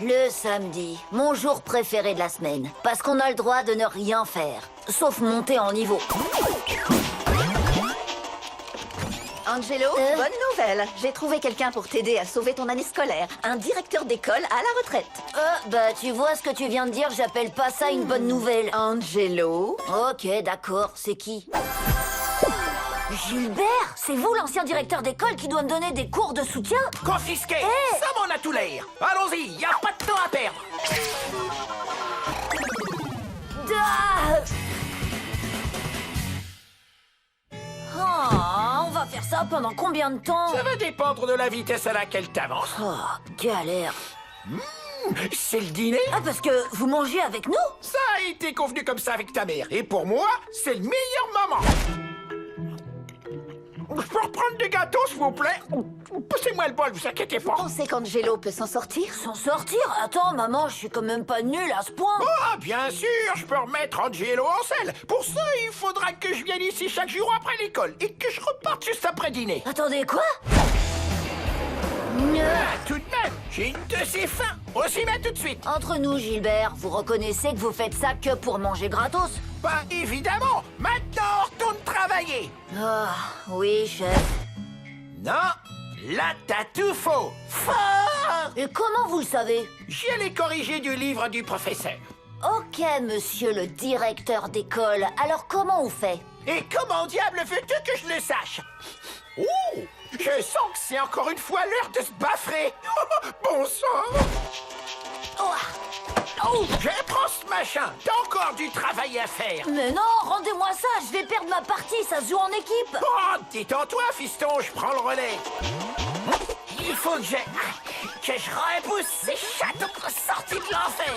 le samedi, mon jour préféré de la semaine. Parce qu'on a le droit de ne rien faire, sauf monter en niveau. Angelo, bonne nouvelle. J'ai trouvé quelqu'un pour t'aider à sauver ton année scolaire. Un directeur d'école à la retraite. Bah tu vois ce que tu viens de dire, j'appelle pas ça une bonne nouvelle. Angelo? Ok, d'accord, c'est qui? Gilbert, c'est vous l'ancien directeur d'école qui doit me donner des cours de soutien? Confisqué! Hey! Ça m'en a tout l'air! Allons-y, y a pas de temps à perdre! Ah! Oh, on va faire ça pendant combien de temps? Ça va dépendre de la vitesse à laquelle t'avances. Oh, galère. C'est le dîner? Ah, parce que vous mangez avec nous? Ça a été convenu comme ça avec ta mère. Et pour moi, c'est le meilleur moment. Je peux reprendre des gâteaux, s'il vous plaît? Poussez-moi le bol, vous inquiétez pas. On sait qu'Angelo peut s'en sortir? S'en sortir? Attends, maman, je suis quand même pas nulle à ce point. Ah, bien sûr, je peux remettre Angelo en selle. Pour ça, il faudra que je vienne ici chaque jour après l'école et que je reparte juste après dîner. Attendez, quoi? Ah, tout de même, j'ai une de ces faim. On s'y met tout de suite. Entre nous, Gilbert, vous reconnaissez que vous faites ça que pour manger gratos? Bah, évidemment. Maintenant, on retourne travailler. Ah, oui, chef. Non, là, t'as tout faux. Fort! Et comment vous le savez? J'y allais corriger du livre du professeur. Ok, monsieur le directeur d'école, alors comment on fait? Et comment diable veux-tu que je le sache? Ouh! Je sens que c'est encore une fois l'heure de se baffrer. Bon sang! Oh, je prends ce machin. T'as encore du travail à faire. Mais non, rendez-moi ça, je vais perdre ma partie, ça se joue en équipe. Oh, détends-toi, fiston, je prends le relais. Il faut que je repousse ces chatons sortis de l'enfer.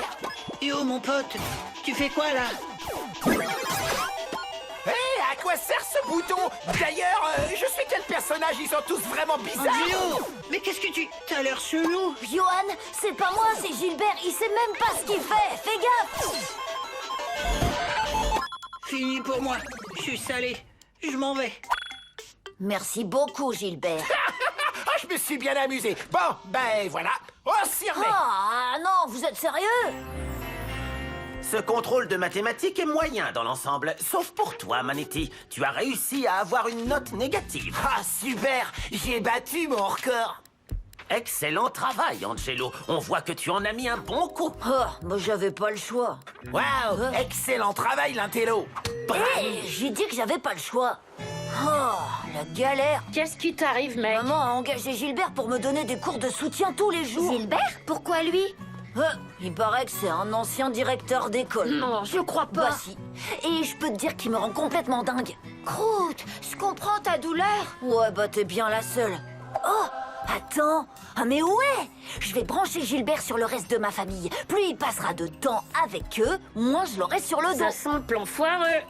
Yo, mon pote, tu fais quoi là? Hé, à quoi sert ce bouton? D'ailleurs, je sais quel personnage, ils sont tous vraiment bizarres. Angelo! Mais qu'est-ce que tu... T'as l'air chelou! Johan, c'est pas moi, c'est Gilbert, il sait même pas ce qu'il fait, fais gaffe. Fini pour moi, je suis salé, je m'en vais. Merci beaucoup, Gilbert. Ah, je me suis bien amusé. Bon, ben voilà, on s'y remet. Ah non, vous êtes sérieux? Ce contrôle de mathématiques est moyen dans l'ensemble, sauf pour toi, Manetti. Tu as réussi à avoir une note négative. Ah, super, j'ai battu mon record. Excellent travail, Angelo. On voit que tu en as mis un bon coup. Oh, moi j'avais pas le choix. Waouh, excellent travail, l'intello. Hé, j'ai dit que j'avais pas le choix. Oh, la galère. Qu'est-ce qui t'arrive, mec? Maman a engagé Gilbert pour me donner des cours de soutien tous les jours. Gilbert? Pourquoi lui? Il paraît que c'est un ancien directeur d'école. Non, je crois pas. Bah si. Et je peux te dire qu'il me rend complètement dingue. Croûte, je comprends ta douleur. Ouais, bah t'es bien la seule. Oh, attends. Ah mais ouais. Je vais brancher Gilbert sur le reste de ma famille. Plus il passera de temps avec eux, moins je l'aurai sur le dos. Ça sent le plan foireux.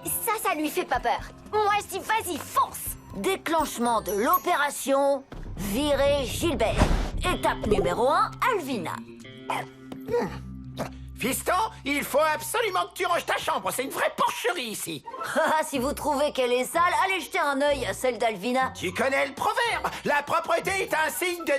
Ça lui fait pas peur. Moi, je dis vas-y, fonce. Déclenchement de l'opération, virer Gilbert. Étape numéro 1, Alvina. Fiston, il faut absolument que tu ranges ta chambre. C'est une vraie porcherie ici. Haha, si vous trouvez qu'elle est sale, allez jeter un œil à celle d'Alvina. Tu connais le proverbe. La propreté est un signe de...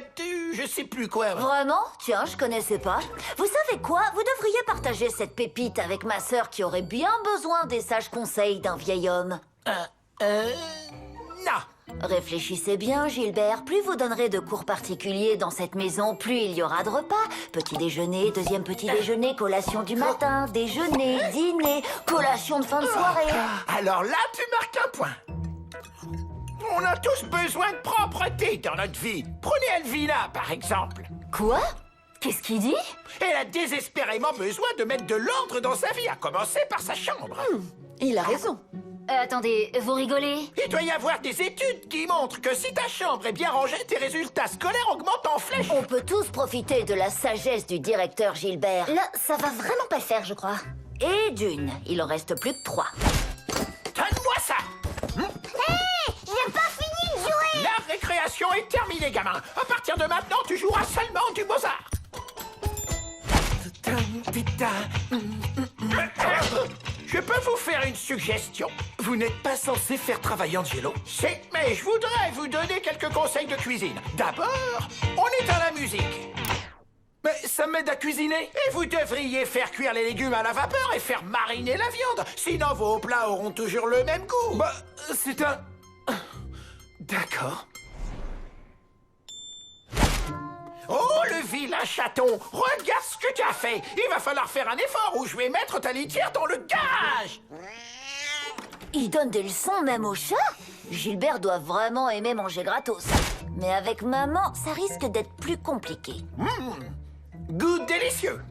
Je sais plus quoi. Vraiment? Tiens, je connaissais pas. Vous savez quoi? Vous devriez partager cette pépite avec ma sœur qui aurait bien besoin des sages conseils d'un vieil homme. Non. Réfléchissez bien, Gilbert. Plus vous donnerez de cours particuliers dans cette maison, plus il y aura de repas. Petit déjeuner, deuxième petit déjeuner, collation du matin, déjeuner, dîner, collation de fin de soirée. Alors là, tu marques un point. On a tous besoin de propreté dans notre vie. Prenez Alvina, par exemple. Quoi? Qu'est-ce qu'il dit? Elle a désespérément besoin de mettre de l'ordre dans sa vie, à commencer par sa chambre. Il a raison. Attendez, vous rigolez? Il doit y avoir des études qui montrent que si ta chambre est bien rangée, tes résultats scolaires augmentent en flèche. On peut tous profiter de la sagesse du directeur Gilbert. Là, ça va vraiment pas le faire, je crois. Et d'une, il en reste plus que 3. Donne-moi ça. J'ai pas fini de jouer. La récréation est terminée, gamin. À partir de maintenant, tu joueras seulement du Mozart. Je peux vous faire une suggestion? Vous n'êtes pas censé faire travailler Angelo. C'est, mais je voudrais vous donner quelques conseils de cuisine. D'abord, on est dans la musique. Mais ça m'aide à cuisiner. Et vous devriez faire cuire les légumes à la vapeur et faire mariner la viande. Sinon, vos plats auront toujours le même goût. Bah, c'est un... D'accord. Oh, le vilain chaton! Regarde ce que tu as fait! Il va falloir faire un effort ou je vais mettre ta litière dans le gage! Il donne des leçons même au chat. Gilbert doit vraiment aimer manger gratos. Mais avec maman, ça risque d'être plus compliqué. Goût délicieux!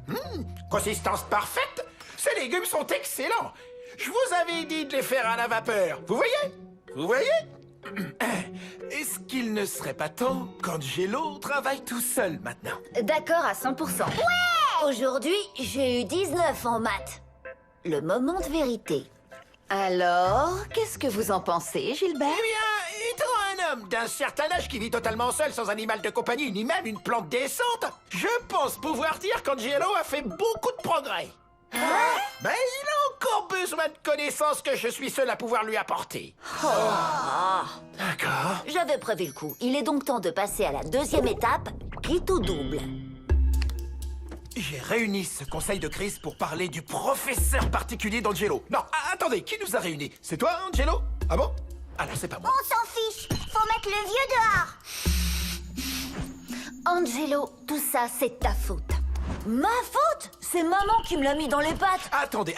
Consistance parfaite! Ces légumes sont excellents! Je vous avais dit de les faire à la vapeur. Vous voyez? Vous voyez? Est-ce qu'il ne serait pas temps qu'Angelo travaille tout seul maintenant? D'accord à 100%. Aujourd'hui, j'ai eu 19 en maths. Le moment de vérité. Alors, qu'est-ce que vous en pensez, Gilbert? Eh bien, étant un homme d'un certain âge qui vit totalement seul sans animal de compagnie ni même une plante décente, je pense pouvoir dire qu'Angelo a fait beaucoup de progrès. Mais il a encore besoin de connaissances que je suis seul à pouvoir lui apporter. D'accord. J'avais prévu le coup. Il est donc temps de passer à la deuxième étape, quitte au double. J'ai réuni ce conseil de crise pour parler du professeur particulier d'Angelo. Non, attendez, qui nous a réunis? C'est toi, Angelo? Ah bon? Alors c'est pas moi. On s'en fiche. Faut mettre le vieux dehors. Angelo, tout ça, c'est ta faute. Ma faute? C'est maman qui me l'a mis dans les pattes. Attendez,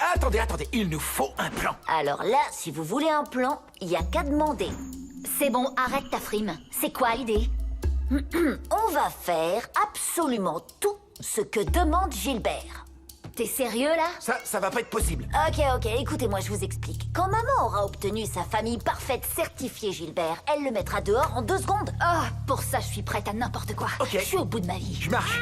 il nous faut un plan. Alors là, si vous voulez un plan, il y a qu'à demander. C'est bon, arrête ta frime. C'est quoi l'idée? On va faire absolument tout ce que demande Gilbert. T'es sérieux là? Ça va pas être possible. Ok, écoutez-moi, je vous explique. Quand maman aura obtenu sa famille parfaite certifiée Gilbert, elle le mettra dehors en 2 secondes. Ah, pour ça, je suis prête à n'importe quoi. Ok. Je suis au bout de ma vie. Je marche.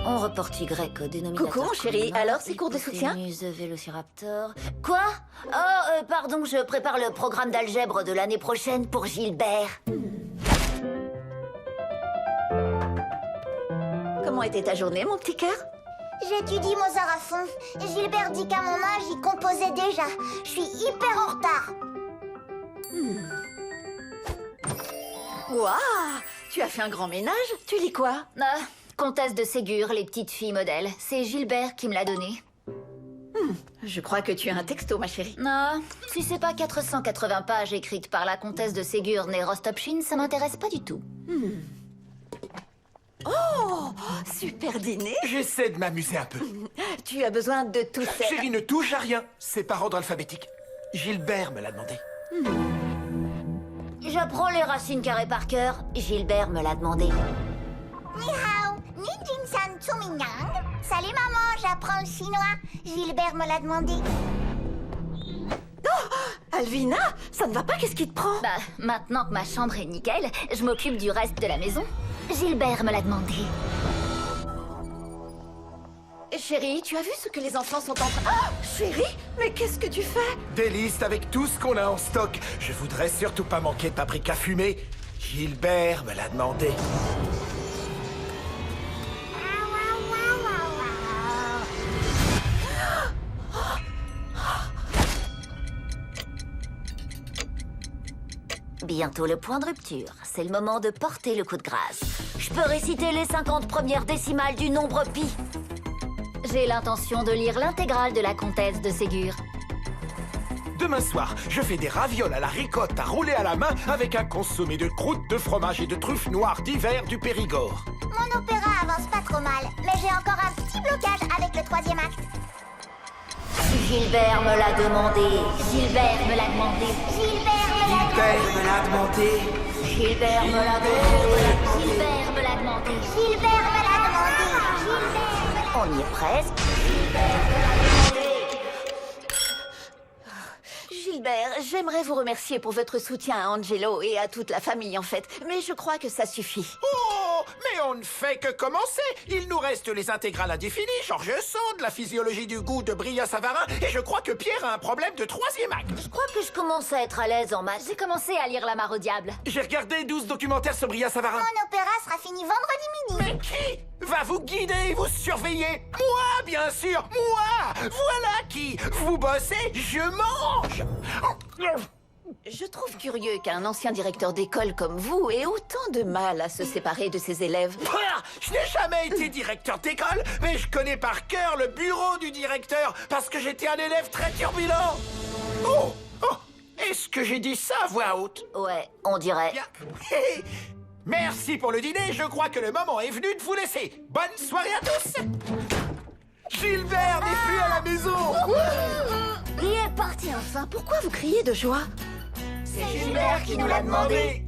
On reporte Y au dénominateur. Coucou, mon chéri. commun. Alors, c'est cours de soutien? Hypoténuse, Vélociraptor. Quoi? Oh, pardon, je prépare le programme d'algèbre de l'année prochaine pour Gilbert. Comment était ta journée, mon petit cœur? J'étudie Mozart à fond. Gilbert dit qu'à mon âge, il composait déjà. Je suis hyper en retard. Waouh! Tu as fait un grand ménage? Tu lis quoi? Ah, Comtesse de Ségur, les petites filles modèles. C'est Gilbert qui me l'a donné. Je crois que tu as un texto, ma chérie. Non, si c'est pas 480 pages écrites par la comtesse de Ségur née Rostopchine, ça m'intéresse pas du tout. Oh! Super dîner! J'essaie de m'amuser un peu. Tu as besoin de tout ça. Chérie, ne touche à rien. C'est par ordre alphabétique. Gilbert me l'a demandé. J'apprends les racines carrées par cœur. Gilbert me l'a demandé. Ni hao, ni jingsan tsuminang. Salut maman, j'apprends le chinois. Gilbert me l'a demandé. Alvina, ça ne va pas, qu'est-ce qui te prend? Bah, maintenant que ma chambre est nickel, je m'occupe du reste de la maison. Gilbert me l'a demandé. Chérie, tu as vu ce que les enfants sont en train... Ah! Chérie, mais qu'est-ce que tu fais? Des listes avec tout ce qu'on a en stock. Je voudrais surtout pas manquer de paprika fumée. Gilbert me l'a demandé. Bientôt le point de rupture. C'est le moment de porter le coup de grâce. Je peux réciter les 50 premières décimales du nombre pi. J'ai l'intention de lire l'intégrale de la comtesse de Ségur. Demain soir, je fais des ravioles à la ricotte à rouler à la main avec un consommé de croûte, de fromage et de truffes noires d'hiver du Périgord. Mon opéra avance pas trop mal, mais j'ai encore un petit blocage avec le 3e acte. Gilbert me l'a demandé. Gilbert me l'a demandé. Gilbert me l'a demandé. Gilbert me l'a demandé. Gilbert me l'a demandé. Gilbert me l'a demandé. On y est presque. Gilbert, j'aimerais vous remercier pour votre soutien à Angelo et à toute la famille, en fait. Mais je crois que ça suffit. Oh, mais on ne fait que commencer. Il nous reste les intégrales indéfinies, George Sand, la physiologie du goût de Bria Savarin, et je crois que Pierre a un problème de 3e acte. Je crois que je commence à être à l'aise en maths. J'ai commencé à lire La Mare au diable. J'ai regardé 12 documentaires sur Bria Savarin. Mon opéra sera fini vendredi midi. Mais qui va vous guider et vous surveiller? Moi, bien sûr, moi. Voilà qui. Vous bossez, je mange. Je trouve curieux qu'un ancien directeur d'école comme vous ait autant de mal à se séparer de ses élèves. Pouah, je n'ai jamais été directeur d'école, mais je connais par cœur le bureau du directeur parce que j'étais un élève très turbulent. Oh, oh, est-ce que j'ai dit ça à voix haute? Ouais, on dirait. Bien. Merci pour le dîner, je crois que le moment est venu de vous laisser. Bonne soirée à tous. Gilbert n'est plus à la maison. Il est parti. Enfin, pourquoi vous criez de joie? C'est Gilbert qui nous l'a demandé.